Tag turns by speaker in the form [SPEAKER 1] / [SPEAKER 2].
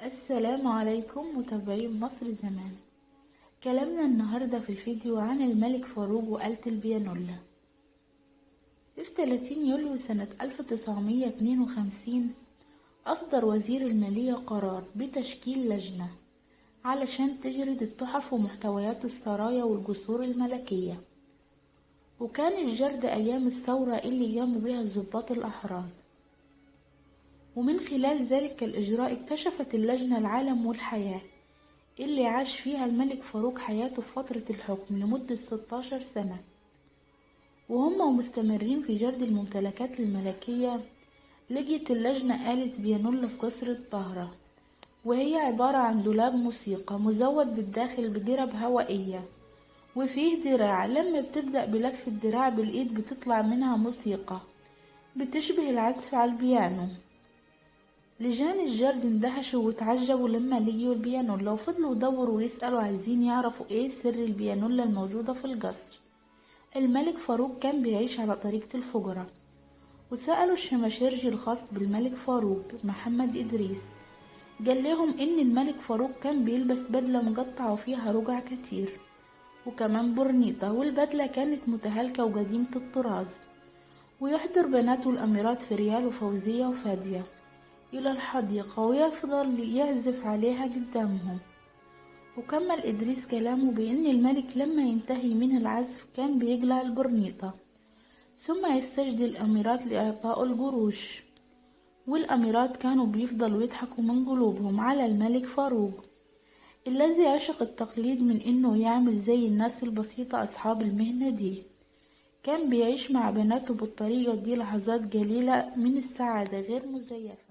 [SPEAKER 1] السلام عليكم متابعين مصر زمان. كلامنا النهاردة في الفيديو عن الملك فاروق وآلة البيانولا. في 30 يوليو سنة 1952 أصدر وزير المالية قرار بتشكيل لجنة علشان تجرد التحف ومحتويات السرايا والقصور الملكية، وكان الجرد أيام الثورة اللي قاموا بها الضباط الأحرار. ومن خلال ذلك الإجراء اكتشفت اللجنة العالم والحياة اللي عاش فيها الملك فاروق حياته في فترة الحكم لمدة 16 سنة، وهم مستمرين في جرد الممتلكات الملكية. لقيت اللجنة آلة بيانولا في قصر الطاهرة، وهي عبارة عن دولاب موسيقى مزود بالداخل بجرب هوائية، وفيه دراع لما بتبدأ بلف الدراع بالإيد بتطلع منها موسيقى بتشبه العزف على البيانو. لجان الجرد اندهشوا وتعجبوا لما لقيوا البيانولا، وفضلوا يدوروا ويسألوا عايزين يعرفوا ايه سر البيانولا الموجودة في القصر. الملك فاروق كان بيعيش على طريقة الفجرة، وسألوا الشماشيرجي الخاص بالملك فاروق محمد إدريس، قال لهم ان الملك فاروق كان بيلبس بدلة مقطعة وفيها رقع كتير وكمان برنيطة، والبدلة كانت متهالكة وقديمة الطراز، ويحضر بناته الأميرات فريال وفوزية وفادية إلى الحديقة ويفضل يعزف عليها قدامهم. وكمل إدريس كلامه بأن الملك لما ينتهي من العزف كان بيقلع البرنيطة ثم يستجدي الأميرات لإعطائه القروش، والأميرات كانوا بيفضلوا يضحكوا من قلوبهم على الملك فاروق الذي عشق التقليد من إنه يعمل زي الناس البسيطة أصحاب المهنة دي. كان بيعيش مع بناته بالطريقة دي لحظات قليلة من السعادة غير مزيفة.